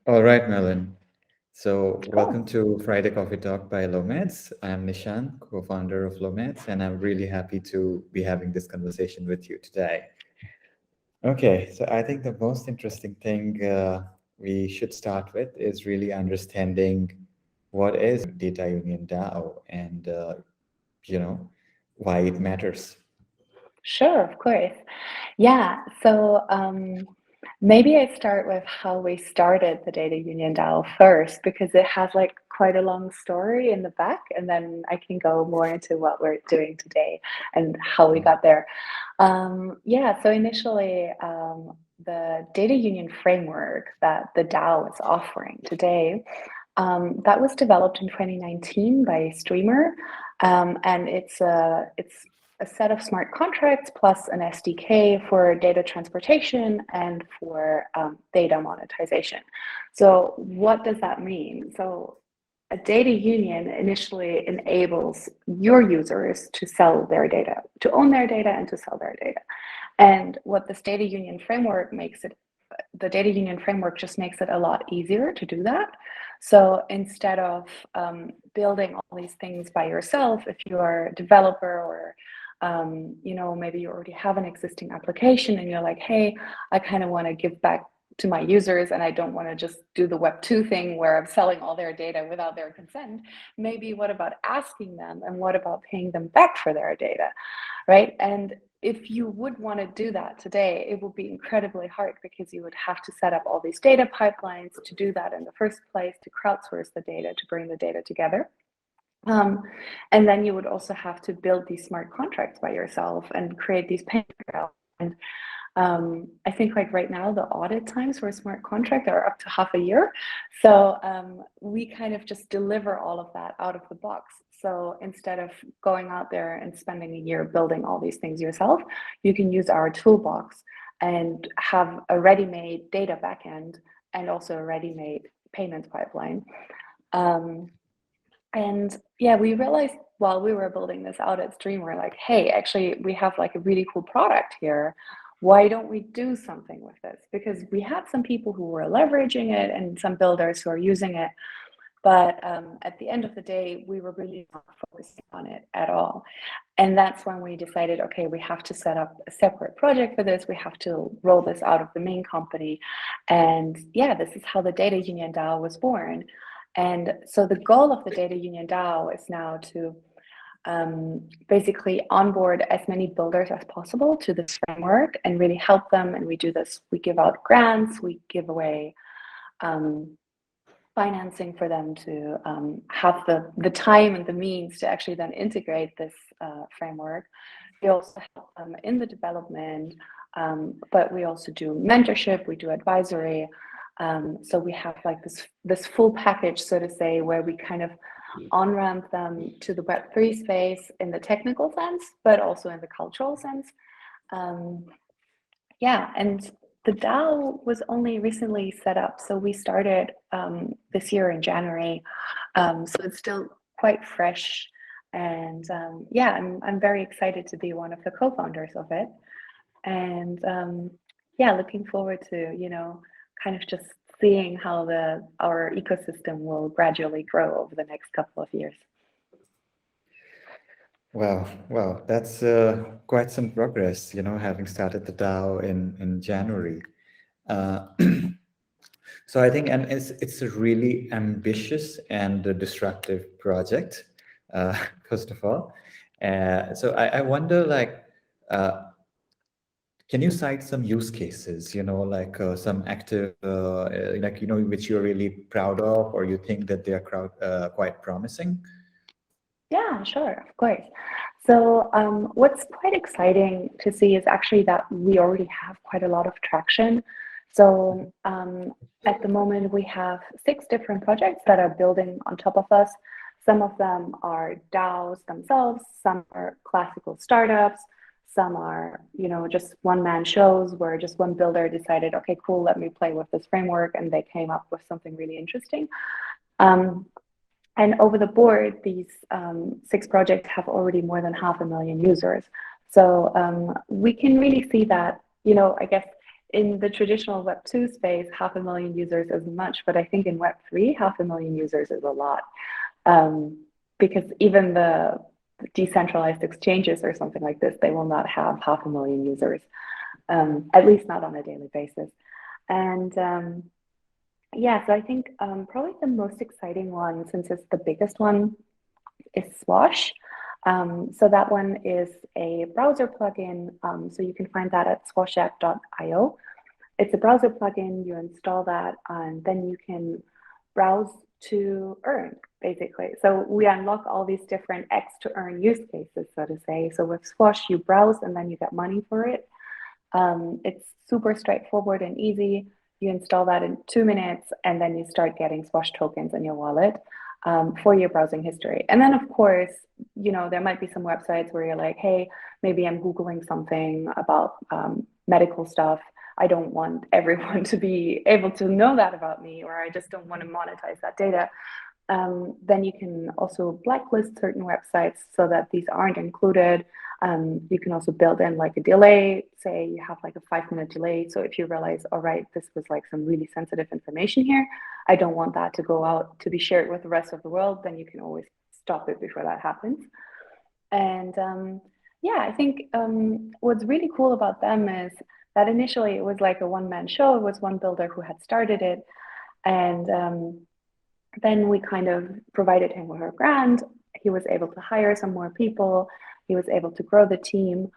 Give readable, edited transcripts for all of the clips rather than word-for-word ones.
All right, Melon. So, welcome Cool. to Friday Coffee Talk by Lomads. I'm Nishan, co-founder of Lomads, and I'm really happy to be having this conversation with you today. Okay, so I think the most interesting thing we should start with is really understanding what is Data Union DAO and you know why it matters. Sure, of course. Yeah, maybe I start with how we started the Data Union DAO first, because it has like quite a long story in the back, and then I can go more into what we're doing today and how we got there. Yeah, so initially, the Data Union framework that the DAO is offering today, that was developed in 2019 by Streamer, and it's a set of smart contracts plus an SDK for data transportation and for data monetization. So what does that mean? So a data union initially enables your users to sell their data, to own their data and to sell their data. And what this data union framework makes it, the data union framework just makes it a lot easier to do that. So instead of building all these things by yourself, if you are a developer or maybe you already have an existing application and you're like, hey, I kind of want to give back to my users and I don't want to just do the Web 2 thing where I'm selling all their data without their consent. Maybe what about asking them and what about paying them back for their data, right? And if you would want to do that today, it would be incredibly hard because you would have to set up all these data pipelines to do that in the first place, to crowdsource the data, to bring the data together. Um, and then you would also have to build these smart contracts by yourself and create these payment rails. And I think like right now, the audit times for a smart contract are up to half a year. So we kind of just deliver all of that out of the box. So instead of going out there and spending a year building all these things yourself, you can use our toolbox and have a ready-made data backend and also a ready-made payments pipeline. Um, and yeah, we realized while we were building this out at Stream, we're like, hey, actually, we have like a really cool product here. Why don't we do something with this? Because we had some people who were leveraging it and some builders who are using it. But at the end of the day, we were really not focusing on it at all. And that's when we decided, okay, we have to set up a separate project for this. We have to roll this out of the main company. And yeah, this is how the Data Union DAO was born. And so the goal of the Data Union DAO is now to basically onboard as many builders as possible to this framework and really help them. And we do this, we give out grants, we give away financing for them to have the time and the means to actually then integrate this framework. We also help them in the development, but we also do mentorship, we do advisory. So we have like this full package, so to say, where we kind of on-ramp them to the Web3 space in the technical sense, but also in the cultural sense. Um, yeah, and the DAO was only recently set up. So we started this year in January. So it's still quite fresh. And yeah, I'm very excited to be one of the co-founders of it. And yeah, looking forward to, kind of just seeing how our ecosystem will gradually grow over the next couple of years. Wow, that's quite some progress, having started the DAO in January. Uh, so I think, and it's a really ambitious and a disruptive project, first of all. So I wonder, like, uh, can you cite some use cases, like some active, like, which you're really proud of, or you think that they are quite promising? Yeah, sure, of course. So, what's quite exciting to see is actually that we already have quite a lot of traction. So, at the moment, we have 6 different projects that are building on top of us. Some of them are DAOs themselves, some are classical startups, some are, just one-man shows where just one builder decided, okay, cool, let me play with this framework, and they came up with something really interesting. Um, and over the board, these 6 projects have already more than 500,000 users. So we can really see that, I guess in the traditional Web2 space, 500,000 users is much, but I think in Web3, 500,000 users is a lot. Because even the decentralized exchanges or something like this, they will not have 500,000 users, at least not on a daily basis. And yeah, so I think probably the most exciting one, since it's the biggest one, is Swash. So that one is a browser plugin. So you can find that at swashapp.io. It's a browser plugin, you install that, and then you can browse to earn, basically. So we unlock all these different X to earn use cases, so to say. So with Swash, you browse and then you get money for it. It's super straightforward and easy. You install that in 2 minutes, and then you start getting Swash tokens in your wallet for your browsing history. And then, of course, you know, there might be some websites where you're like, hey, maybe I'm Googling something about medical stuff. I don't want everyone to be able to know that about me, or I just don't want to monetize that data. Then you can also blacklist certain websites so that these aren't included. You can also build in like a delay, say you have like a 5-minute delay. So if you realize, all right, this was like some really sensitive information here, I don't want that to go out to be shared with the rest of the world, then you can always stop it before that happens. And yeah, I think what's really cool about them is that initially it was like a one-man show. It was one builder who had started it. And then we kind of provided him with a grant. He was able to hire some more people. He was able to grow the team.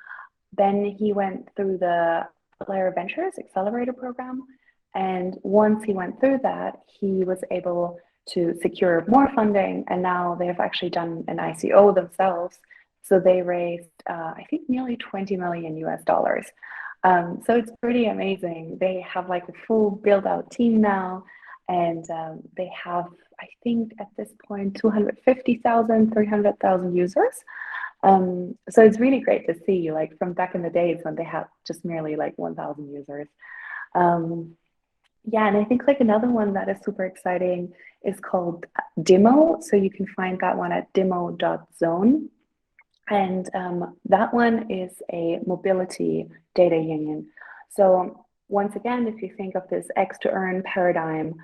Then he went through the Outlier Ventures Accelerator program. And once he went through that, he was able to secure more funding. And now they have actually done an ICO themselves. So they raised, I think, nearly 20 million US dollars. So it's pretty amazing. They have like a full build out team now. And they have, I think at this point, 250,000, 300,000 users. So it's really great to see, like from back in the days when they had just merely like 1,000 users. Yeah, and I think like another one that is super exciting is called Demo. So you can find that one at demo.zone. And that one is a mobility data union. So once again, if you think of this X to earn paradigm,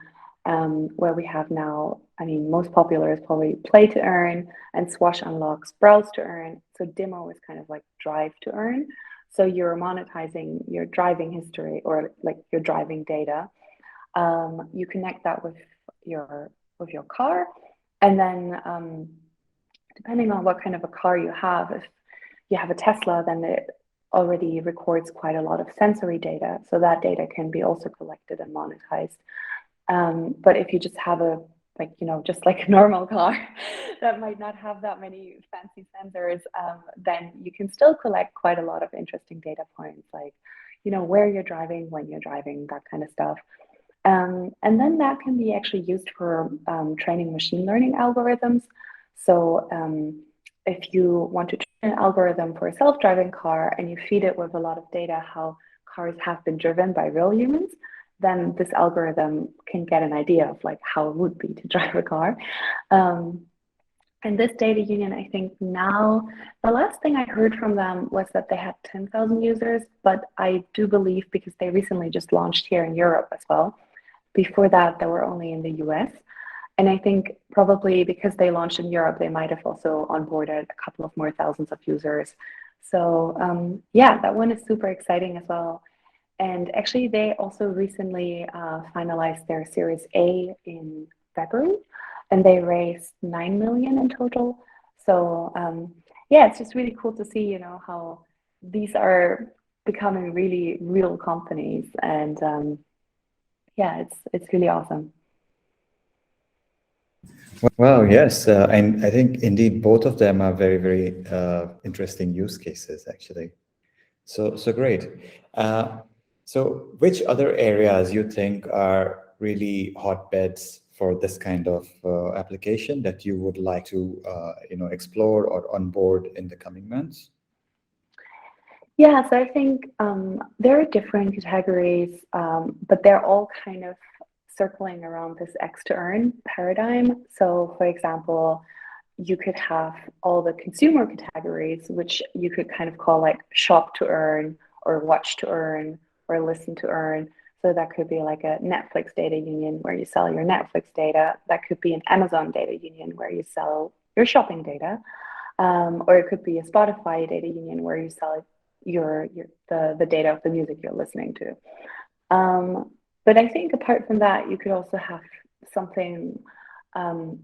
where we have now, I mean, most popular is probably play to earn, and Swash unlocks browse to earn. So Demo is kind of like drive to earn. So you're monetizing your driving history or like your driving data. You connect that with your car, and then depending on what kind of a car you have, if you have a Tesla, then it already records quite a lot of sensory data. So that data can be also collected and monetized. But if you just have just like a normal car that might not have that many fancy sensors, then you can still collect quite a lot of interesting data points, like, where you're driving, when you're driving, that kind of stuff. And then that can be actually used for training machine learning algorithms. So if you want to train an algorithm for a self-driving car and you feed it with a lot of data how cars have been driven by real humans, then this algorithm can get an idea of like how it would be to drive a car. And this data union, I think now, the last thing I heard from them was that they had 10,000 users, but I do believe because they recently just launched here in Europe as well. Before that, they were only in the US. And I think probably because they launched in Europe, they might have also onboarded a couple of more thousands of users. So yeah, that one is super exciting as well. And actually, they also recently finalized their Series A in February, and they raised 9 million in total. So yeah, it's just really cool to see, how these are becoming really real companies, and yeah, it's really awesome. Well, yes, and I think indeed both of them are very, very interesting use cases, actually. So great. So which other areas you think are really hotbeds for this kind of application that you would like to, explore or onboard in the coming months? Yeah, so I think there are different categories, but they're all kind of circling around this X to earn paradigm. So, for example, you could have all the consumer categories, which you could kind of call like shop to earn or watch to earn or listen to earn. So that could be like a Netflix data union where you sell your Netflix data. That could be an Amazon data union where you sell your shopping data. Or it could be a Spotify data union where you sell the data of the music you're listening to. But I think apart from that, you could also have something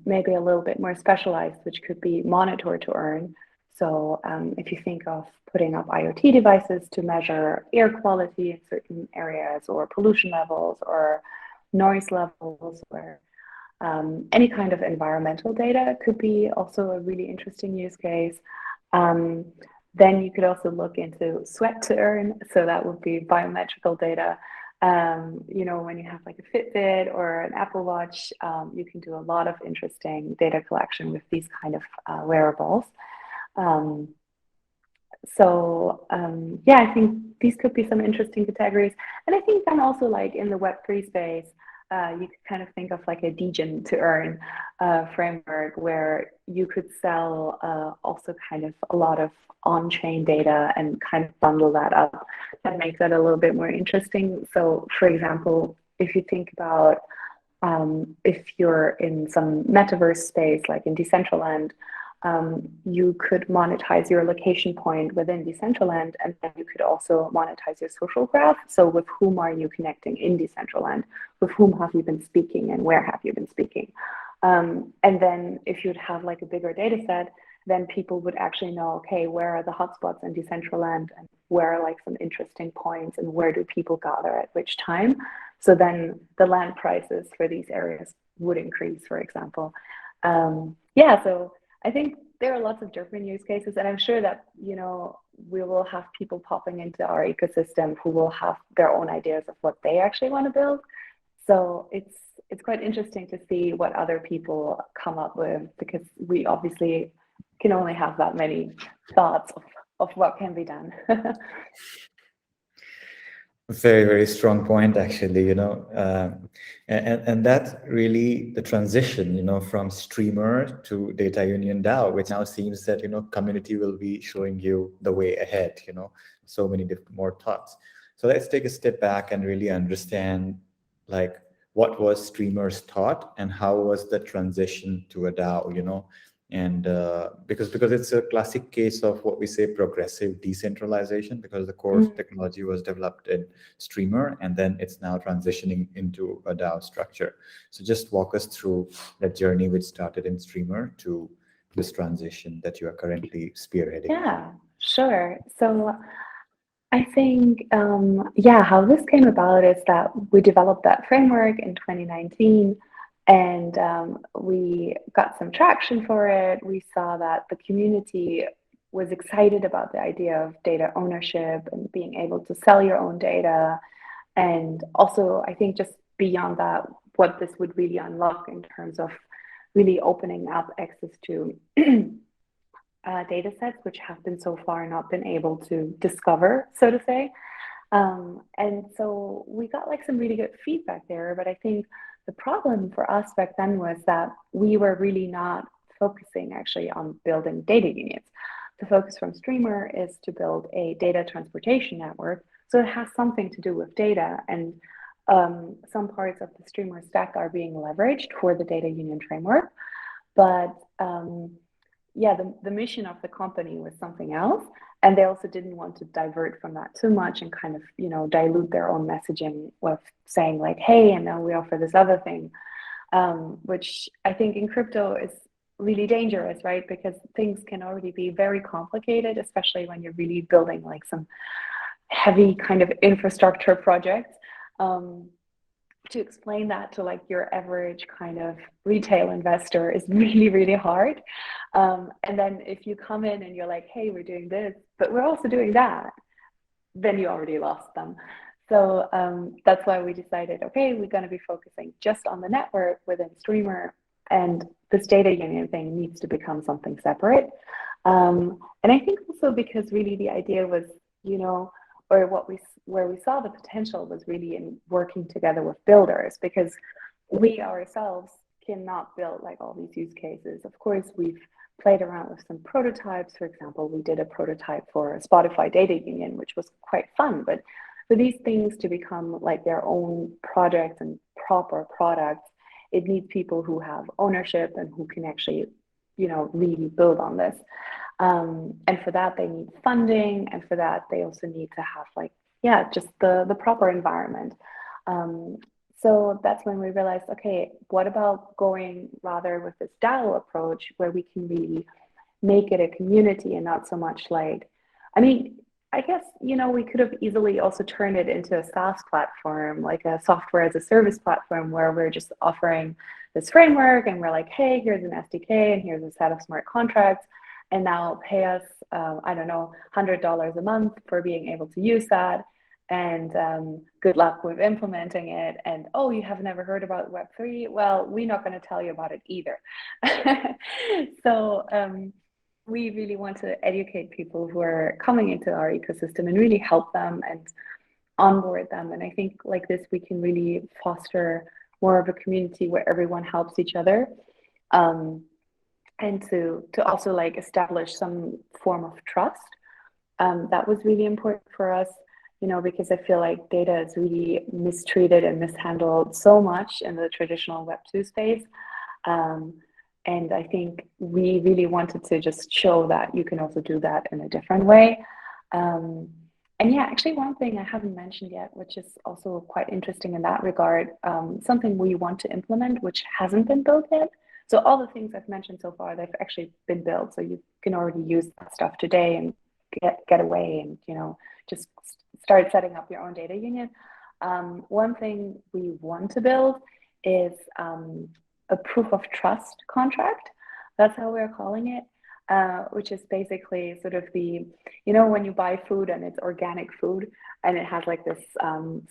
maybe a little bit more specialized, which could be monitor to earn. So if you think of putting up IoT devices to measure air quality in certain areas, or pollution levels, or noise levels, or any kind of environmental data could be also a really interesting use case. Then you could also look into sweat to earn. So that would be biometrical data. You know, when you have like a Fitbit or an Apple Watch, you can do a lot of interesting data collection with these kind of wearables. Yeah, I think these could be some interesting categories. And I think then also like in the Web3 space, you could kind of think of like a degen to earn framework where you could sell also kind of a lot of on-chain data and kind of bundle that up and make that a little bit more interesting. So for example, if you think about if you're in some metaverse space, like in Decentraland, you could monetize your location point within Decentraland, and then you could also monetize your social graph. So with whom are you connecting in Decentraland? With whom have you been speaking, and where have you been speaking? And then if you'd have like a bigger data set, then people would actually know, okay, where are the hotspots in Decentraland, and where are like some interesting points, and where do people gather at which time? So then the land prices for these areas would increase, for example. Yeah, so I think there are lots of different use cases, and I'm sure that, you know, we will have people popping into our ecosystem who will have their own ideas of what they actually want to build. So it's quite interesting to see what other people come up with, because we obviously can only have that many thoughts of what can be done. Very, very strong point, actually, you know, and that's really the transition, you know, from streamer to Data Union DAO, which now seems that, you know, community will be showing you the way ahead, you know, so many different more thoughts. So let's take a step back and really understand, like, what was streamers thought and how was the transition to a DAO, you know, and because it's a classic case of what we say progressive decentralization, because the core technology was developed in streamer and then it's now transitioning into a DAO structure. So just walk us through that journey which started in streamer to this transition that you are currently spearheading. Yeah, sure. So I think, yeah, how this came about is that we developed that framework in 2019, and we got some traction for it. We saw that the community was excited about the idea of data ownership and being able to sell your own data. And also, I think just beyond that, what this would really unlock in terms of really opening up access to data sets which have been so far not been able to discover, so to say. And so we got like some really good feedback there, but I think the problem for us back then was that we were really not focusing actually on building data unions. The focus from Streamer is to build a data transportation network, so it has something to do with data, and some parts of the Streamer stack are being leveraged for the data union framework, but yeah, the mission of the company was something else, and they also didn't want to divert from that too much and kind of, you know, dilute their own messaging with saying like, hey, and now we offer this other thing, which I think in crypto is really dangerous, right? Because things can already be very complicated, especially when you're really building like some heavy kind of infrastructure projects. To explain that to like your average kind of retail investor is really, really hard. And then if you come in and you're like, hey, we're doing this, but we're also doing that, then you already lost them. So that's why we decided, okay, we're going to be focusing just on the network within Streamer, and this data union thing needs to become something separate. And I think also because really the idea was, you know, or where we saw the potential was really in working together with builders, because we ourselves cannot build like all these use cases. Of course, we've played around with some prototypes. For example, we did a prototype for a Spotify data union, which was quite fun, but for these things to become like their own projects and proper products, it needs people who have ownership and who can actually, really build on this. And for that, they need funding, and for that, they also need to have just the proper environment. So that's when we realized, okay, what about going rather with this DAO approach where we can really make it a community and not so much I guess, we could have easily also turned it into a SaaS platform, like a software as a service platform where we're just offering this framework and we're like, hey, here's an SDK and here's a set of smart contracts. And now pay us, I don't know, $100 a month for being able to use that. And good luck with implementing it. And oh, you have never heard about Web3? Well, we're not going to tell you about it either. So we really want to educate people who are coming into our ecosystem and really help them and onboard them. And I think like this, we can really foster more of a community where everyone helps each other. And to also like establish some form of trust. That was really important for us, because I feel like data is really mistreated and mishandled so much in the traditional Web2 space. And I think we really wanted to just show that you can also do that in a different way. And yeah, actually one thing I haven't mentioned yet, which is also quite interesting in that regard, something we want to implement, which hasn't been built yet. So all the things I've mentioned so far, they've actually been built. So you can already use that stuff today and get away and, just start setting up your own data union. One thing we want to build is a proof of trust contract. That's how we're calling it, which is basically sort of when you buy food and it's organic food and it has like this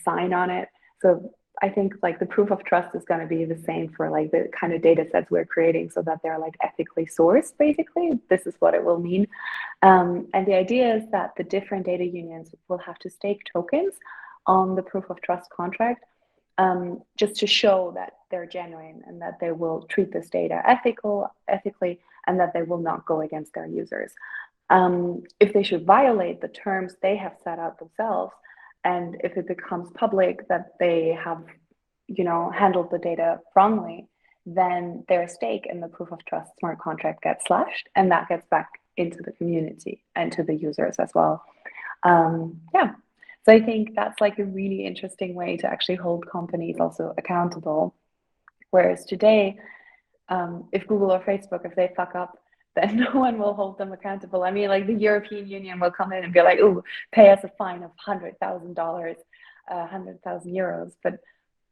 sign on it. So I think like the proof of trust is going to be the same for like the kind of data sets we're creating so that they're like ethically sourced, basically. This is what it will mean. And the idea is that the different data unions will have to stake tokens on the proof of trust contract just to show that they're genuine and that they will treat this data ethically and that they will not go against their users. If they should violate the terms they have set out themselves, and if it becomes public that they have, handled the data wrongly, then their stake in the proof of trust smart contract gets slashed, and that gets back into the community and to the users as well. So I think that's like a really interesting way to actually hold companies also accountable. Whereas today, if Google or Facebook, if they fuck up, then no one will hold them accountable. I mean, like the European Union will come in and be like, "Oh, pay us a fine of $100,000, 100,000 euros." But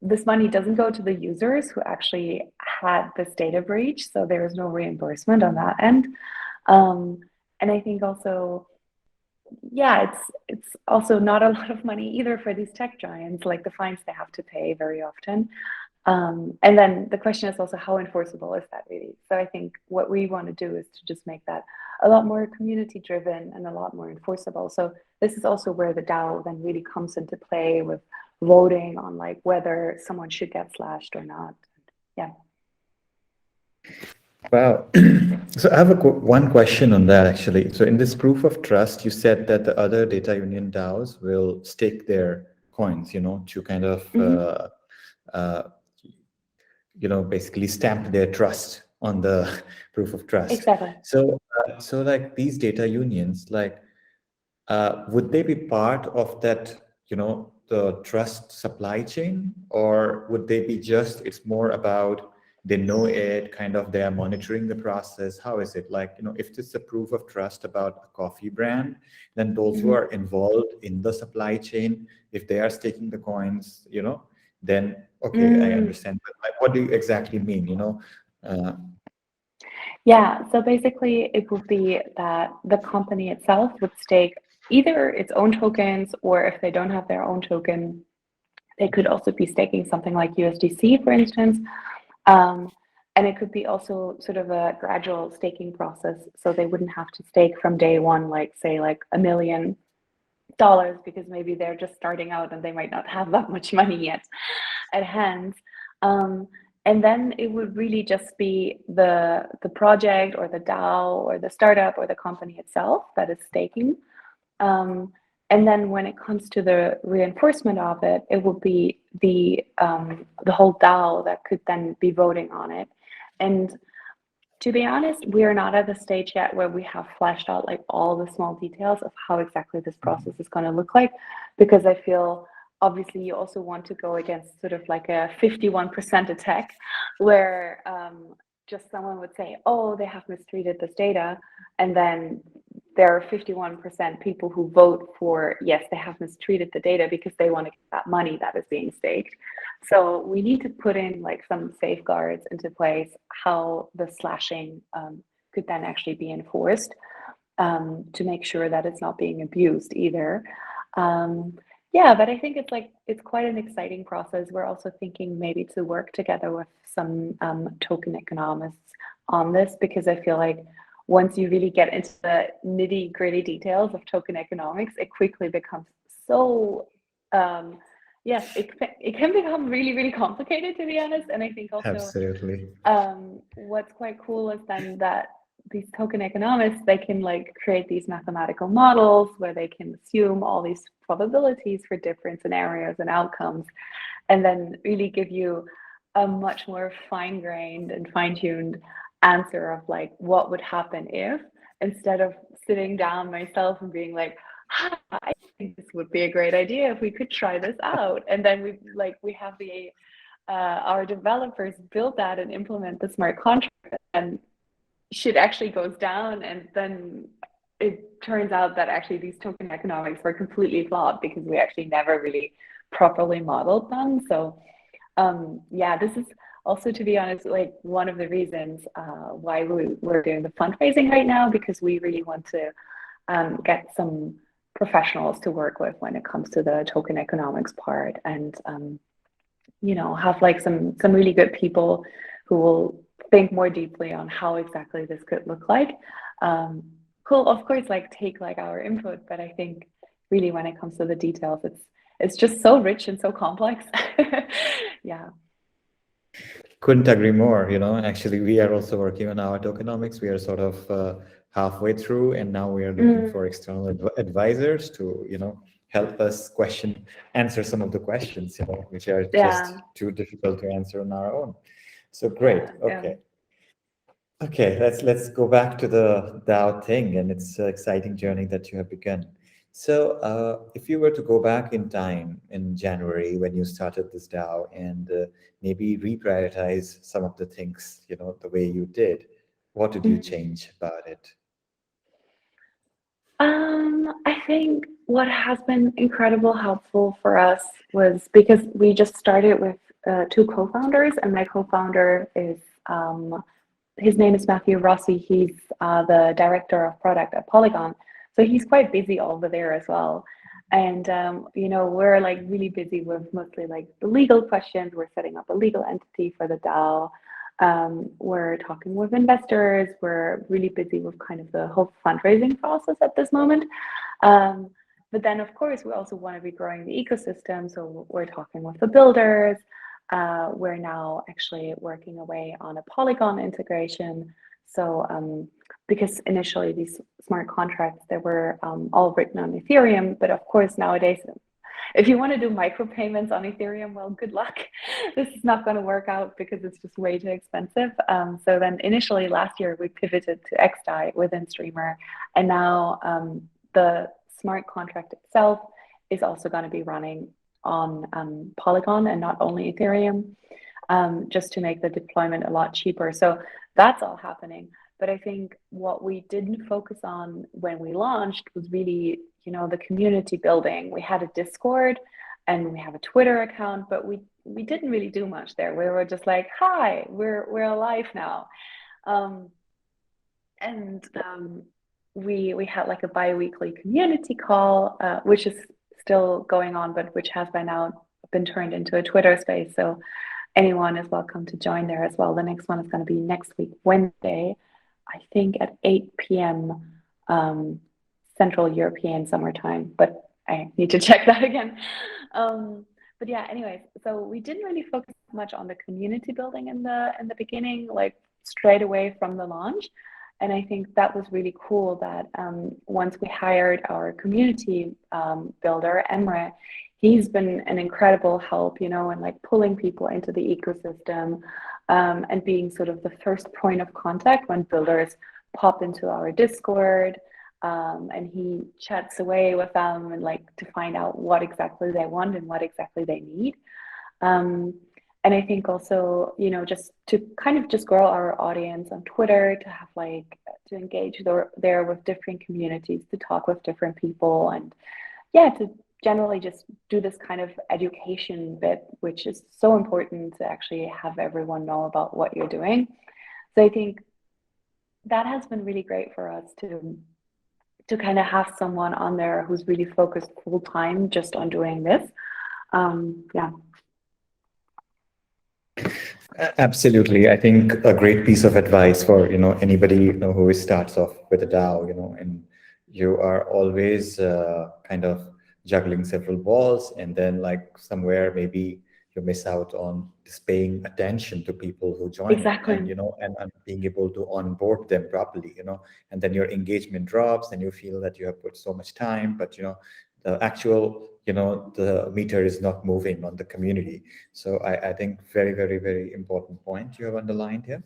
this money doesn't go to the users who actually had this data breach, so there is no reimbursement on that end. And I think also, it's also not a lot of money either for these tech giants, like the fines they have to pay very often. And then the question is also how enforceable is that really? So I think what we want to do is to just make that a lot more community driven and a lot more enforceable. So this is also where the DAO then really comes into play with voting on like whether someone should get slashed or not. Yeah. Wow. So I have one question on that actually. So in this proof of trust, you said that the other data union DAOs will stake their coins, to kind of basically stamp their trust on the proof of trust. Exactly. So like these data unions, like, would they be part of that, the trust supply chain, or would they be it's more about they know it, kind of they are monitoring the process? How is it like, if it's a proof of trust about a coffee brand, then those who are involved in the supply chain, if they are staking the coins, then okay, I understand. But like, what do you exactly mean, Yeah, so basically it would be that the company itself would stake either its own tokens, or if they don't have their own token, they could also be staking something like USDC, for instance. And it could be also sort of a gradual staking process. So they wouldn't have to stake from day one, like say like $1 million, because maybe they're just starting out and they might not have that much money yet at hand. And then it would really just be the project or the DAO or the startup or the company itself that is staking. And then when it comes to the reinforcement of it, it will be the whole DAO that could then be voting on it. And to be honest, we are not at the stage yet where we have fleshed out like all the small details of how exactly this process is going to look like, because I feel obviously you also want to go against sort of like a 51% attack where just someone would say, oh, they have mistreated this data, and then there are 51% people who vote for yes, they have mistreated the data because they want to get that money that is being staked. So we need to put in like some safeguards into place how the slashing could then actually be enforced, to make sure that it's not being abused either. Yeah, but I think it's quite an exciting process. We're also thinking maybe to work together with some token economists on this, because I feel like once you really get into the nitty gritty details of token economics, it quickly becomes so yes, it can become really, really complicated, to be honest. And I think also Absolutely. what's quite cool is then that these token economists, they can like create these mathematical models where they can assume all these probabilities for different scenarios and outcomes, and then really give you a much more fine-grained and fine-tuned answer of like what would happen if, instead of sitting down myself and being like, I think this would be a great idea if we could try this out. And then we have the our developers build that and implement the smart contract, and shit actually goes down, and then it turns out that actually these token economics were completely flawed because we actually never really properly modeled them. So yeah, this is also, to be honest, like one of the reasons why we're doing the fundraising right now, because we really want to get some professionals to work with when it comes to the token economics part, and you know, have like some really good people who will think more deeply on how exactly this could look like. Who'll of course like take like our input, but I think really when it comes to the details, it's just so rich and so complex. Yeah. Couldn't agree more. Actually, we are also working on our tokenomics. We are sort of halfway through, and now we are looking for external advisors to, help us answer some of the questions, which are just Yeah. too difficult to answer on our own. So great. Yeah. Okay. Okay, let's go back to the DAO thing, and it's an exciting journey that you have begun. So, if you were to go back in time in January when you started this DAO and maybe reprioritize some of the things, the way you did, what did you change about it? I think what has been incredible helpful for us was because we just started with two co-founders, and my co-founder is his name is Matthew Rossi. He's the director of product at Polygon, so he's quite busy over there as well. And we're like really busy with mostly like the legal questions. We're setting up a legal entity for the DAO. We're talking with investors. We're really busy with kind of the whole fundraising process at this moment. But then, of course, we also want to be growing the ecosystem. So we're talking with the builders. We're now actually working away on a Polygon integration. So because initially these smart contracts, they were all written on Ethereum, but of course nowadays, if you want to do micropayments on Ethereum, well, good luck. This is not going to work out because it's just way too expensive. So then initially last year, we pivoted to XDAI within Streamer, and now the smart contract itself is also going to be running on Polygon and not only Ethereum, just to make the deployment a lot cheaper. So that's all happening. But I think what we didn't focus on when we launched was really, the community building. We had a Discord and we have a Twitter account, but we didn't really do much there. We were just like, hi, we're alive now. We had like a bi-weekly community call, which is still going on, but which has by now been turned into a Twitter space. So anyone is welcome to join there as well. The next one is going to be next week, Wednesday, I think at 8 p.m. Central European summertime, but I need to check that again. But yeah, anyways, so we didn't really focus much on the community building in the beginning, like straight away from the launch. And I think that was really cool that once we hired our community builder, Emre, he's been an incredible help, you know, and like pulling people into the ecosystem and being sort of the first point of contact when builders pop into our Discord. And he chats away with them and like to find out what exactly they want and what exactly they need. And I think also, you know, just to kind of just grow our audience on Twitter, to have like to engage there with different communities, to talk with different people, and yeah, to generally just do this kind of education bit, which is so important to actually have everyone know about what you're doing. So I think that has been really great for us to kind of have someone on there who's really focused full time just on doing this. Yeah. Absolutely. I think a great piece of advice for, anybody, who starts off with a DAO, and you are always kind of juggling several balls, and then like somewhere maybe you miss out on just paying attention to people who join Exactly. and being able to onboard them properly, and then your engagement drops and you feel that you have put so much time, but the actual, the meter is not moving on the community. So I think very, very, very important point you have underlined here.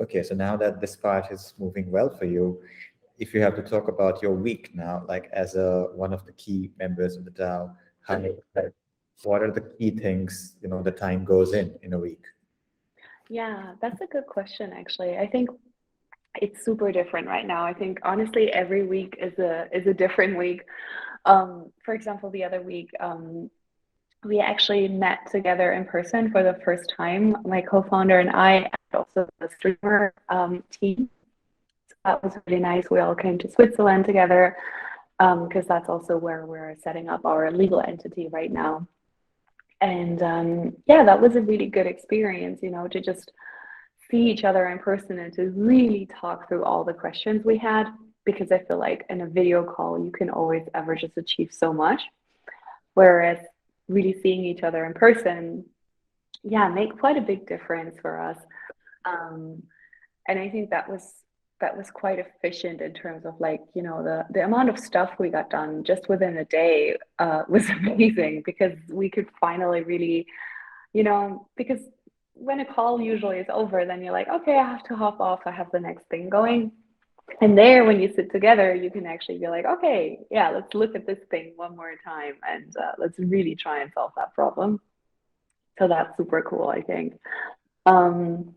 Okay, so now that this part is moving well for you, if you have to talk about your week now, like as one of the key members of the DAO, how, like, what are the key things, the time goes in a week? Yeah, that's a good question, actually. I think it's super different right now. I think honestly, every week is a different week. For example, the other week, we actually met together in person for the first time, my co-founder and I, and also the streamer team. So that was really nice. We all came to Switzerland together because that's also where we're setting up our legal entity right now. And yeah, that was a really good experience, you know, to just see each other in person and to really talk through all the questions we had. Because I feel like in a video call, you can always ever just achieve so much. Whereas really seeing each other in person, yeah, make quite a big difference for us. Um, and I think that was quite efficient in terms of like, you know, the amount of stuff we got done just within a day was amazing because we could finally really, you know, because when a call usually is over, then you're like, okay, I have to hop off, I have the next thing going. And there, when you sit together, you can actually be like, okay, yeah, let's look at this thing one more time and let's really try and solve that problem. So that's super cool, I think. Um,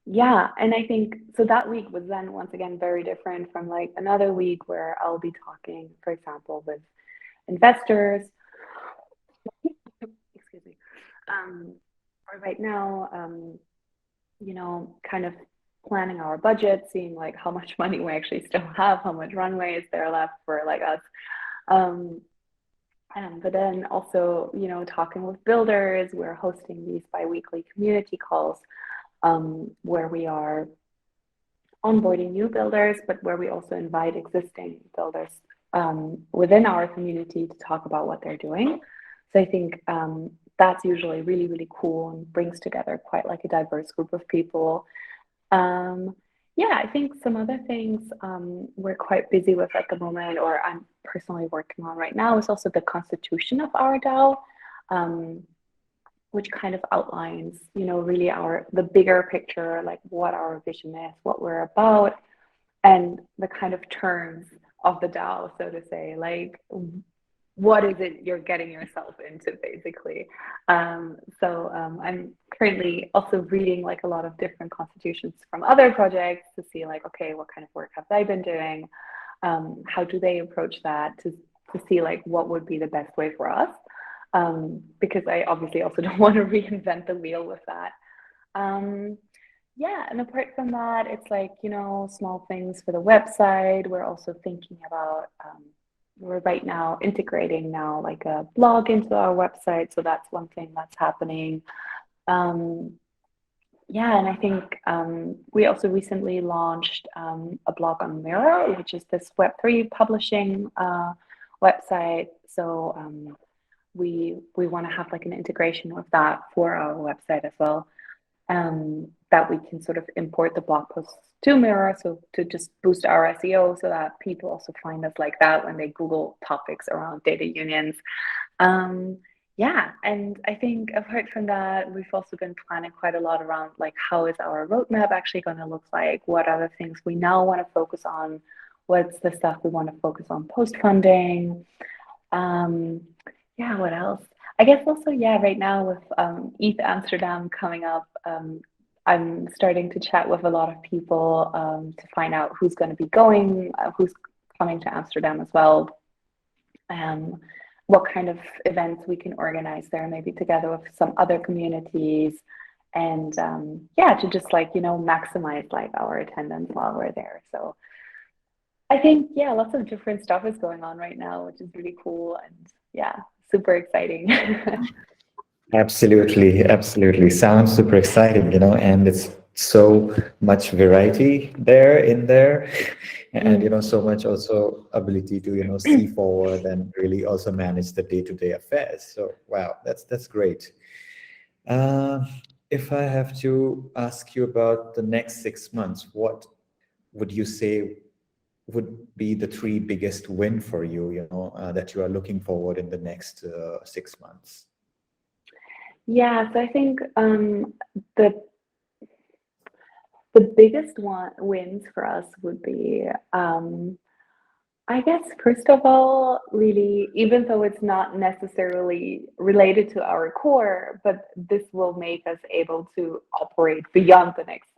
yeah, and I think so that week was then once again very different from like another week where I'll be talking, for example, with investors. Excuse me. Or right now, you know, kind of planning our budget, seeing like how much money we actually still have, how much runway is there left for like us. Um, but then also, you know, talking with builders, we're hosting these bi-weekly community calls where we are onboarding new builders, but where we also invite existing builders within our community to talk about what they're doing. So I think that's usually really, really cool and brings together quite like a diverse group of people. Um, yeah, I think some other things we're quite busy with at the moment, or I'm personally working on right now, is also the constitution of our DAO. Um, which kind of outlines, you know, really the bigger picture, like what our vision is, what we're about, and the kind of terms of the DAO, so to say, like what is it you're getting yourself into, basically. I'm currently also reading like a lot of different constitutions from other projects to see like, okay, what kind of work have they been doing? How do they approach that to see like what would be the best way for us? Because I obviously also don't want to reinvent the wheel with that. Um, yeah, and apart from that, it's like, you know, small things for the website. We're also thinking about, we're right now integrating now like a blog into our website. So that's one thing that's happening. Um, yeah, and I think we also recently launched a blog on Miro, which is this Web3 publishing website. So we want to have like an integration with that for our website as well. that we can sort of import the blog posts to Mirror, so to just boost our SEO so that people also find us like that when they Google topics around data unions. Yeah, and I think apart from that, we've also been planning quite a lot around like how is our roadmap actually going to look like? What are the things we now want to focus on? What's the stuff we want to focus on post funding? Yeah, what else? I guess also, yeah, right now with ETH Amsterdam coming up, I'm starting to chat with a lot of people to find out who's going to be going, who's coming to Amsterdam as well, what kind of events we can organize there, maybe together with some other communities, and yeah, to just like, you know, maximize like our attendance while we're there. So I think, yeah, lots of different stuff is going on right now, which is really cool, and yeah, super exciting. Absolutely, absolutely. Sounds super exciting, you know, and it's so much variety there in there. And, you know, so much also ability to, you know, see forward and really also manage the day-to-day affairs. So, wow, that's great. Uh, if I have to ask you about the next 6 months, what would you say would be the three biggest win for you, you know, that you are looking forward in the next 6 months? Yeah, so I think the the biggest wins for us would be, I guess, first of all, really, even though it's not necessarily related to our core, but this will make us able to operate beyond the next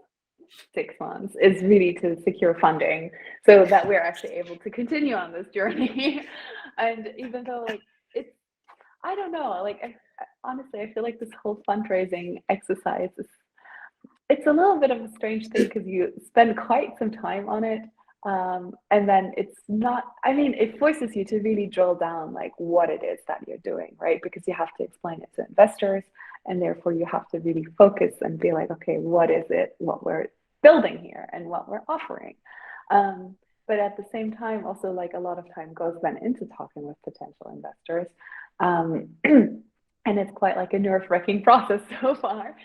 6 months, is really to secure funding so that we're actually able to continue on this journey. And even though, like, it's, I don't know, like, honestly, I feel like this whole fundraising exercise is, it's a little bit of a strange thing because you spend quite some time on it. And then it's not, I mean, it forces you to really drill down like what it is that you're doing, right? Because you have to explain it to investors, and therefore you have to really focus and be like, okay, what is it, what we're building here and what we're offering. But at the same time, also like a lot of time goes then into talking with potential investors. And it's quite like a nerve-wracking process so far.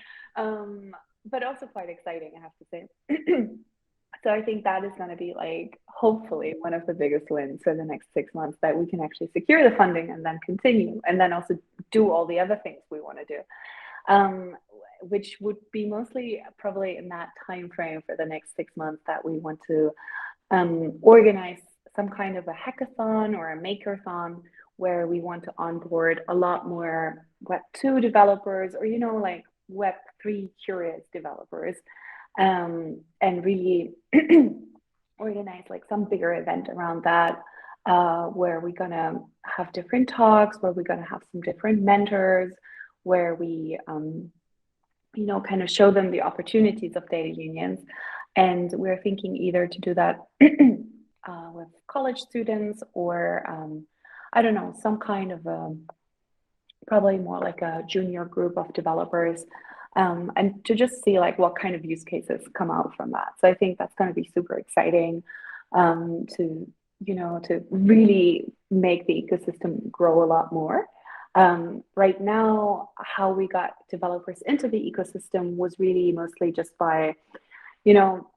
But also quite exciting, I have to say. So I think that is going to be like hopefully one of the biggest wins for the next 6 months, that we can actually secure the funding and then continue, and then also do all the other things we want to do, which would be mostly probably in that time frame for the next 6 months, that we want to organize some kind of a hackathon or a makerthon where we want to onboard a lot more Web2 developers, or, you know, like Web3 curious developers, and really organize like some bigger event around that, where we're gonna have different talks, where we're gonna have some different mentors, where we, you know, kind of show them the opportunities of data unions. And we're thinking either to do that with college students, or I don't know, some kind of probably more like a junior group of developers, and to just see like what kind of use cases come out from that. So I think that's going to be super exciting, to, you know, to really make the ecosystem grow a lot more. Right now, how we got developers into the ecosystem was really mostly just by, you know,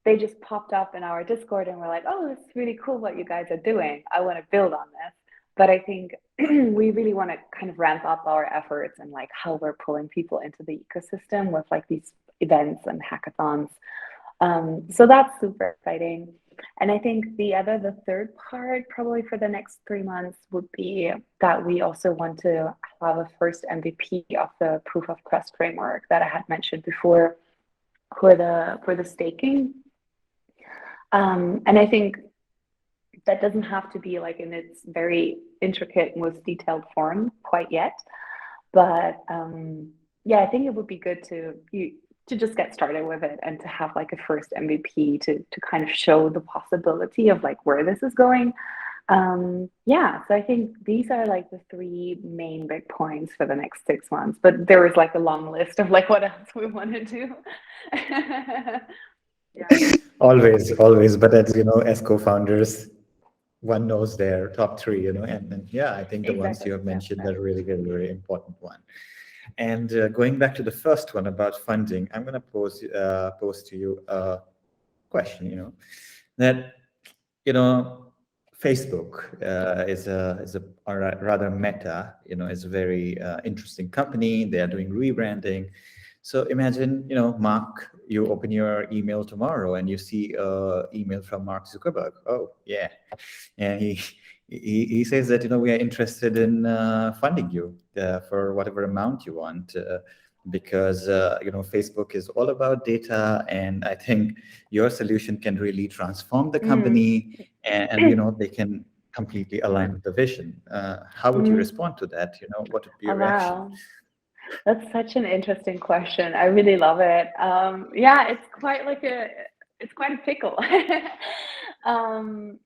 they just popped up in our Discord and were like, oh, it's really cool what you guys are doing. I want to build on this. But I think we really want to kind of ramp up our efforts and like how we're pulling people into the ecosystem with like these events and hackathons. So that's super exciting. And I think the third part probably for the next 3 months would be that we also want to have a first MVP of the proof of trust framework that I had mentioned before for the staking. And I think that doesn't have to be like in its very intricate, most detailed form quite yet. But yeah, I think it would be good to just get started with it and to have like a first MVP to kind of show the possibility of like where this is going. Yeah, so I think these are like the three main big points for the next 6 months. But there is like a long list of like what else we want to do. Yeah. Always. But as you know, as co-founders, one knows their top three, you know, and yeah, I think the ones Exactly. you have Yeah. mentioned are really, really, very important one. And going back to the first one about funding, I'm going to pose to you a question. That Facebook is a or rather Meta, is a very interesting company. They are doing rebranding. So imagine, Mark, you open your email tomorrow and you see a email from Mark Zuckerberg. Oh, yeah. And he says that, we are interested in funding you for whatever amount you want. Because Facebook is all about data, and I think your solution can really transform the Mm. company, and they can completely align with the vision. How would you Mm. respond to that? What would be Oh, your reaction? wow. That's such an interesting question. I really love it. Yeah, it's quite a pickle. um,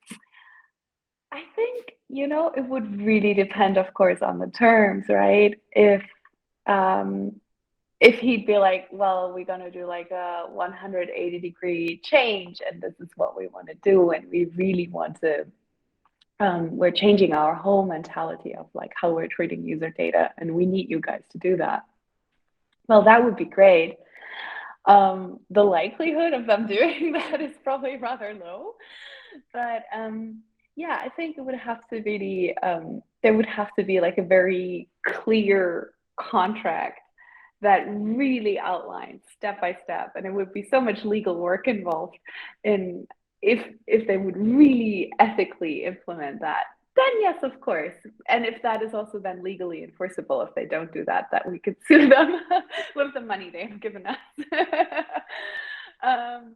I think, it would really depend, of course, on the terms, right? Um, if he'd be like, well, we're gonna do like a 180-degree change, and this is what we want to do, and we really want to, we're changing our whole mentality of like how we're treating user data, and we need you guys to do that. Well, that would be great. The likelihood of them doing that is probably rather low, but yeah, I think it would have to be there would have to be like a very clear contract that really outlines step by step, and it would be so much legal work involved in if they would really ethically implement that. Then yes, of course. And if that is also then legally enforceable, if they don't do that, that we could sue them with the money they've given us. um,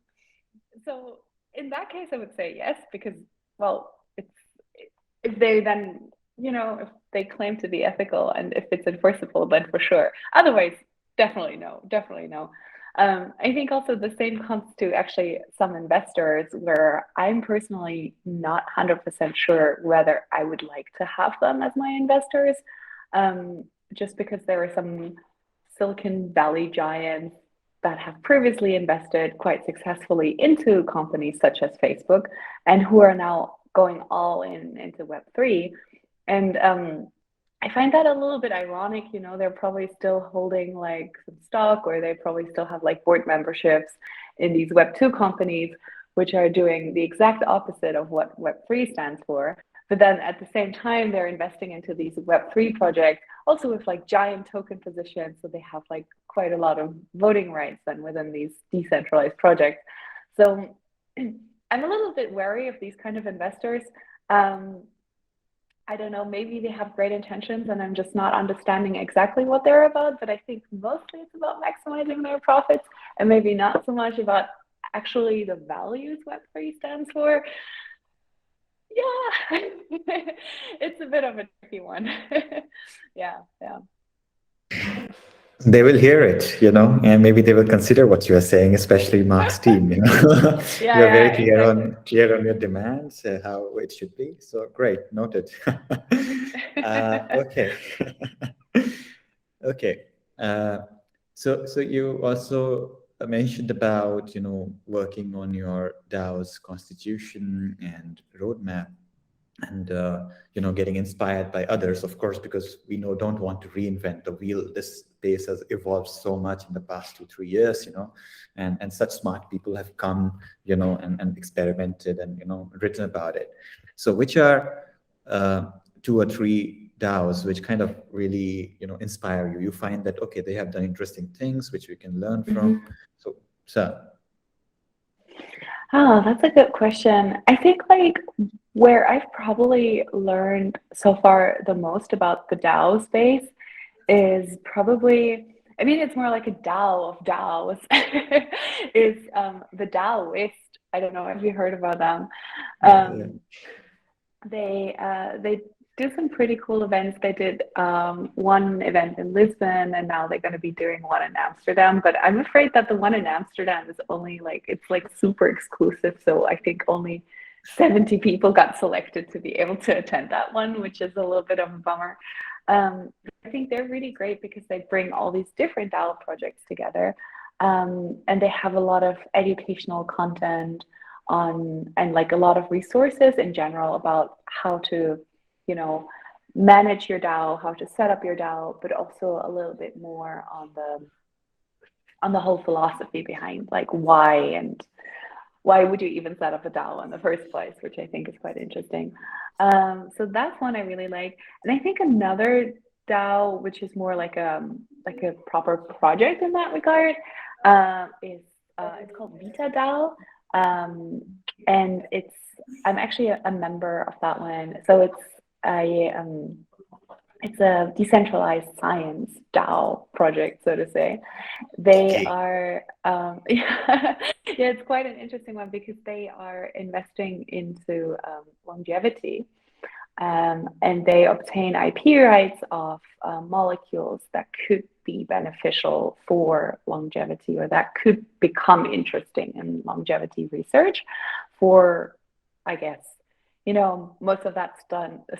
so in that case, I would say yes, because well, it's if they then if they claim to be ethical and if it's enforceable, then for sure. Otherwise, definitely no, definitely no. I think also the same comes to actually some investors where I'm personally not 100% sure whether I would like to have them as my investors, just because there are some Silicon Valley giants that have previously invested quite successfully into companies such as Facebook and who are now going all in into Web3. And I find that a little bit ironic. They're probably still holding like some stock, or they probably still have like board memberships in these Web2 companies, which are doing the exact opposite of what Web3 stands for. But then at the same time, they're investing into these Web3 projects, also with like giant token positions. So they have like quite a lot of voting rights then within these decentralized projects. So I'm a little bit wary of these kind of investors. I don't know, maybe they have great intentions and I'm just not understanding exactly what they're about, but I think mostly it's about maximizing their profits and maybe not so much about actually the values Web3 stands for. Yeah, it's a bit of a tricky one. Yeah, yeah. They will hear it, and maybe they will consider what you are saying, especially Mark's team. You Yeah, are very yeah, clear exactly. on your demands, how it should be. So great, noted. Okay, okay. So you also mentioned about working on your DAO's constitution and roadmap, and getting inspired by others, of course, because we don't want to reinvent the wheel. This space has evolved so much in the past 2-3 years, and such smart people have come, and experimented and written about it. So which are 2 or 3 DAOs which kind of really inspire you? You find that okay, they have done interesting things which we can learn Mhm. from. So Oh, that's a good question. I think like where I've probably learned so far the most about the DAO space is probably, I mean, it's more like a DAO of DAOs, is the Daoist. I don't know if you heard about them. yeah, yeah. Um, they do some pretty cool events. They did one event in Lisbon, and now they're going to be doing one in Amsterdam. But I'm afraid that the one in Amsterdam is only like it's like super exclusive. So I think only 70 people got selected to be able to attend that one, which is a little bit of a bummer. I think they're really great because they bring all these different DAO projects together, and they have a lot of educational content on and like a lot of resources in general about how to, you know, manage your DAO, how to set up your DAO, but also a little bit more on the whole philosophy behind like why would you even set up a DAO in the first place, which I think is quite interesting. So that's one I really like. And I think another DAO, which is more like a proper project in that regard, is it's called Vita DAO. And I'm actually a member of that one. So it's a decentralized science DAO project, so to say. They Okay. are, yeah, it's quite an interesting one because they are investing into longevity, and they obtain IP rights of molecules that could be beneficial for longevity or that could become interesting in longevity research for, I guess, most of that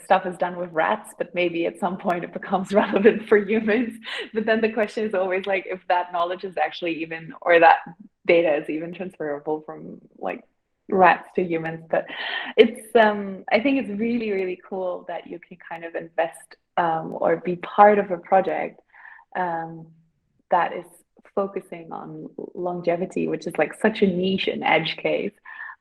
stuff is done with rats, but maybe at some point it becomes relevant for humans. But then the question is always like if that knowledge is actually even, or that data is even transferable from like rats to humans. But it's I think it's really, really cool that you can kind of invest or be part of a project um, that is focusing on longevity, which is like such a niche and edge case.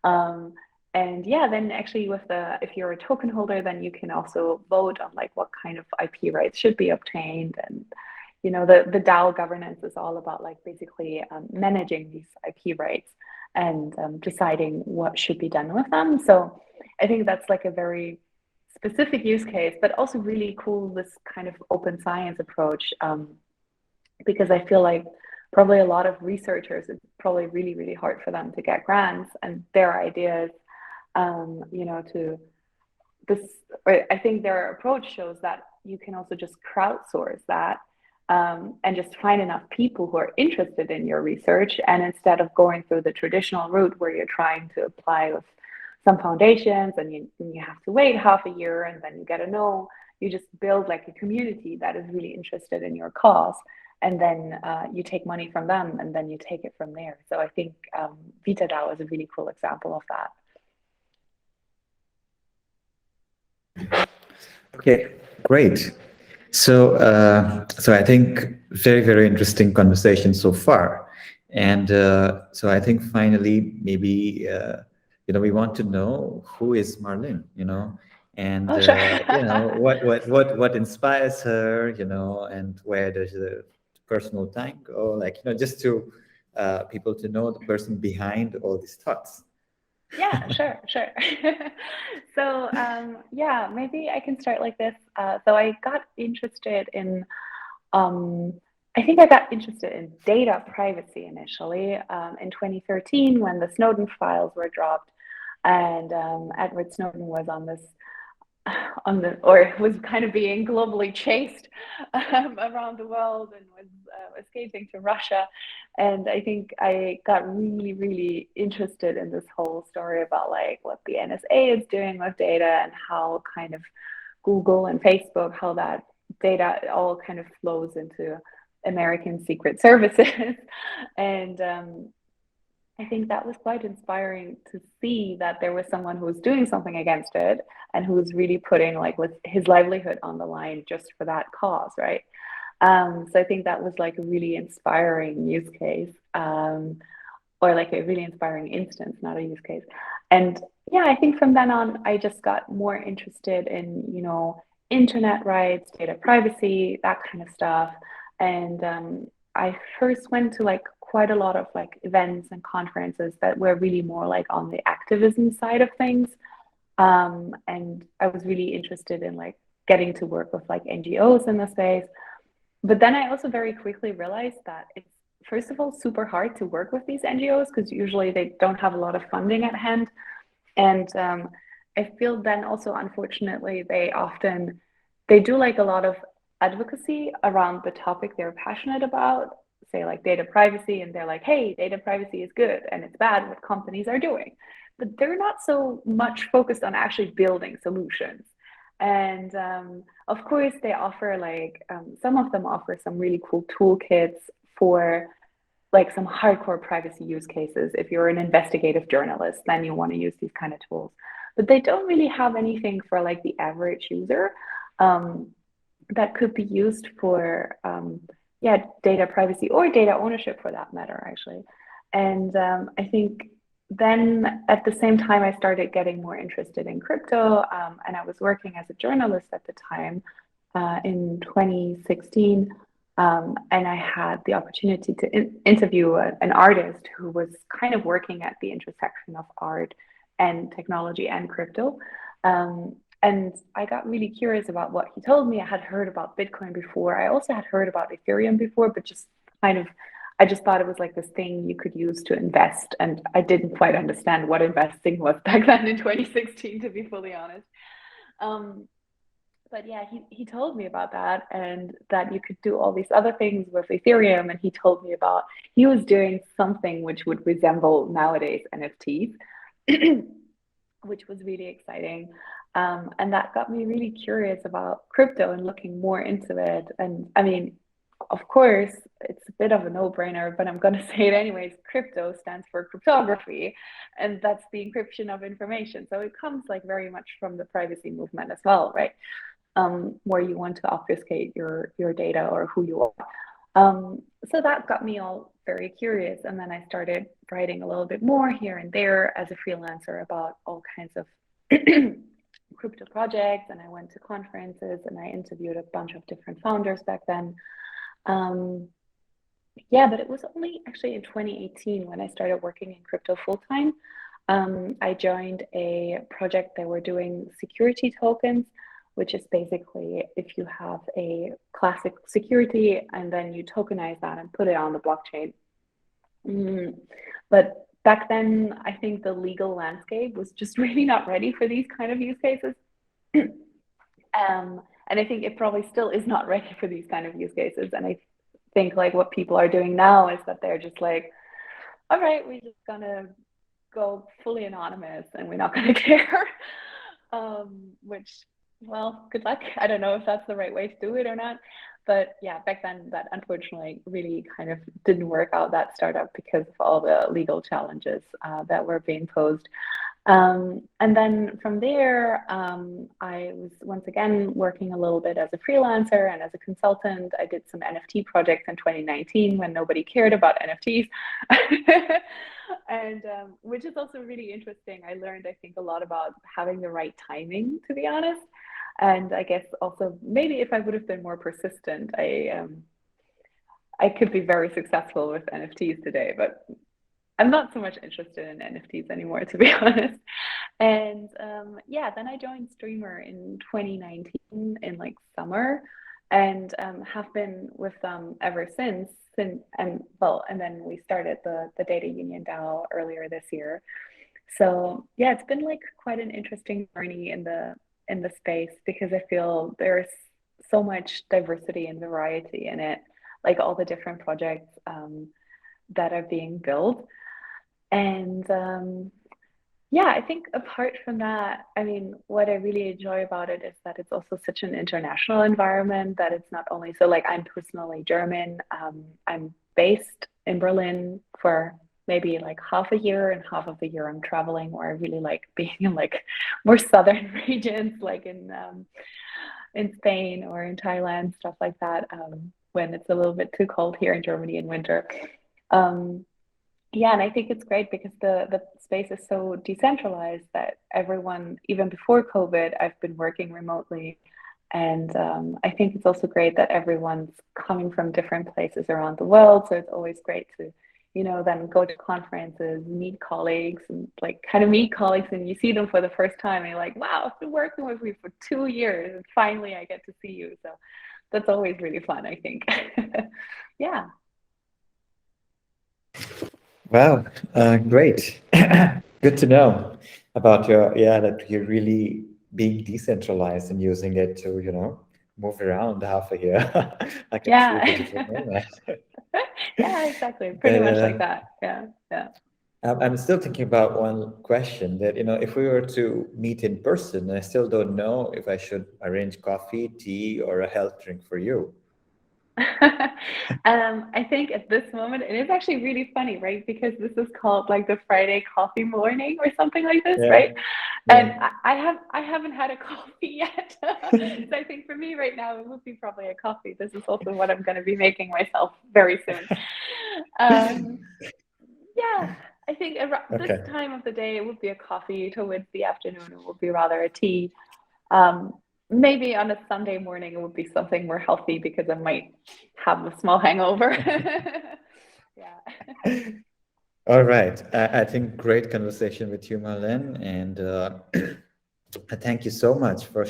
Um, and yeah, then actually if you're a token holder, then you can also vote on like what kind of IP rights should be obtained. And, the DAO governance is all about like basically managing these IP rights and deciding what should be done with them. So I think that's like a very specific use case, but also really cool, this kind of open science approach, because I feel like probably a lot of researchers, it's probably really, really hard for them to get grants and their ideas, to this. I think their approach shows that you can also just crowdsource that, and just find enough people who are interested in your research. And instead of going through the traditional route where you're trying to apply with some foundations and you have to wait half a year and then you get a no, you just build like a community that is really interested in your cause. And then you take money from them and then you take it from there. So I think VitaDAO is a really cool example of that. Okay, great. So I think very, very interesting conversation so far. And so I think finally, maybe, we want to know who is Marlene, and, Oh, sure. what inspires her, and where does the personal time go? Like, just to people to know the person behind all these thoughts. Yeah, sure. So, yeah, maybe I can start like this. So I got interested in, um, I think I got interested in data privacy initially in 2013 when the Snowden files were dropped, and Edward Snowden was or was kind of being globally chased around the world and was escaping to Russia. And I think I got really, really interested in this whole story about like what the NSA is doing with data and how kind of Google and Facebook, how that data all kind of flows into American secret services. And I think that was quite inspiring to see that there was someone who was doing something against it and who was really putting like with his livelihood on the line just for that cause, right? So I think that was like a really inspiring use case, or like a really inspiring instance, not a use case. And yeah, I think from then on, I just got more interested in, internet rights, data privacy, that kind of stuff. And I first went to like quite a lot of like events and conferences that were really more like on the activism side of things. And I was really interested in like getting to work with like NGOs in the space. But then I also very quickly realized that it's, first of all, super hard to work with these NGOs because usually they don't have a lot of funding at hand. And I feel then also, unfortunately, they do like a lot of advocacy around the topic they're passionate about, say like data privacy, and they're like, hey, data privacy is good and it's bad what companies are doing. But they're not so much focused on actually building solutions. And of course, they offer like some of them offer some really cool toolkits for like some hardcore privacy use cases. If you're an investigative journalist, then you want to use these kind of tools. But they don't really have anything for like the average user. that could be used for data privacy or data ownership for that matter, actually. And I think then at the same time, I started getting more interested in crypto, and I was working as a journalist at the time in 2016. And I had the opportunity to interview an artist who was kind of working at the intersection of art and technology and crypto. And I got really curious about what he told me. I had heard about Bitcoin before. I also had heard about Ethereum before, but just kind of, I just thought it was like this thing you could use to invest. And I didn't quite understand what investing was back then in 2016, to be fully honest. But yeah, he told me about that and that you could do all these other things with Ethereum. And he told me about, he was doing something which would resemble nowadays NFTs, which was really exciting. And that got me really curious about crypto and looking more into it. And I mean, of course, it's a bit of a no-brainer, but I'm going to say it anyways. Crypto stands for cryptography, and that's the encryption of information. So it comes like very much from the privacy movement as well, right? Where you want to obfuscate your data or who you are. So that got me all very curious. And then I started writing a little bit more here and there as a freelancer about all kinds of crypto projects. And I went to conferences and I interviewed a bunch of different founders back then. But it was only actually in 2018 when I started working in crypto full time. I joined a project that were doing security tokens, which is basically if you have a classic security and then you tokenize that and put it on the blockchain. But back then, I think the legal landscape was just really not ready for these kind of use cases. And I think it probably still is not ready for these kind of use cases. And I think like what people are doing now is that they're just like, all right, we're just gonna go fully anonymous and we're not gonna care. Which, well, good luck. I don't know if that's the right way to do it or not. But yeah, back then that unfortunately really kind of didn't work out, that startup, because of all the legal challenges that were being posed. And then from there, I was once again working a little bit as a freelancer and as a consultant. I did some NFT projects in 2019 when nobody cared about NFTs. And which is also really interesting. I learned, I think, a lot about having the right timing, to be honest. And I guess also maybe if I would have been more persistent, I could be very successful with NFTs today, but I'm not so much interested in NFTs anymore, to be honest. And then I joined Streamer in 2019 in like summer, and have been with them ever since. And then we started the Data Union DAO earlier this year. So yeah, it's been like quite an interesting journey in the space, because I feel there's so much diversity and variety in it, like all the different projects that are being built. And I think apart from that, I mean, what I really enjoy about it is that it's also such an international environment, that it's not only, so like I'm personally German, I'm based in Berlin for maybe like half a year, and half of the year I'm traveling, where I really like being in like more southern regions, like in Spain or in Thailand, stuff like that, when it's a little bit too cold here in Germany in winter. And I think it's great because the space is so decentralized that everyone, even before COVID, I've been working remotely. And I think it's also great that everyone's coming from different places around the world. So it's always great to, then go to conferences, meet colleagues, and like kind of meet colleagues, and you see them for the first time and you're like, wow, I've been working with you for 2 years and finally I get to see you. So that's always really fun, I think. Yeah. Wow, great. Good to know about that you're really being decentralized and using it to, move around half a year like a true digital nomad. Yeah, exactly. Pretty much like that. Yeah. I'm still thinking about one question that, if we were to meet in person, I still don't know if I should arrange coffee, tea, or a health drink for you. I think at this moment, it is actually really funny, right? Because this is called like the Friday coffee morning or something like this, Yeah, right? And yeah. I haven't had a coffee yet. So I think for me right now, it would be probably a coffee. This is also what I'm going to be making myself very soon. Um, yeah, I think this Okay. time of the day, it would be a coffee. Towards the afternoon, it would be rather a tea. Um, Maybe on a Sunday morning, it would be something more healthy because I might have a small hangover. Yeah. All right. I think great conversation with you, Marlene, and thank you so much for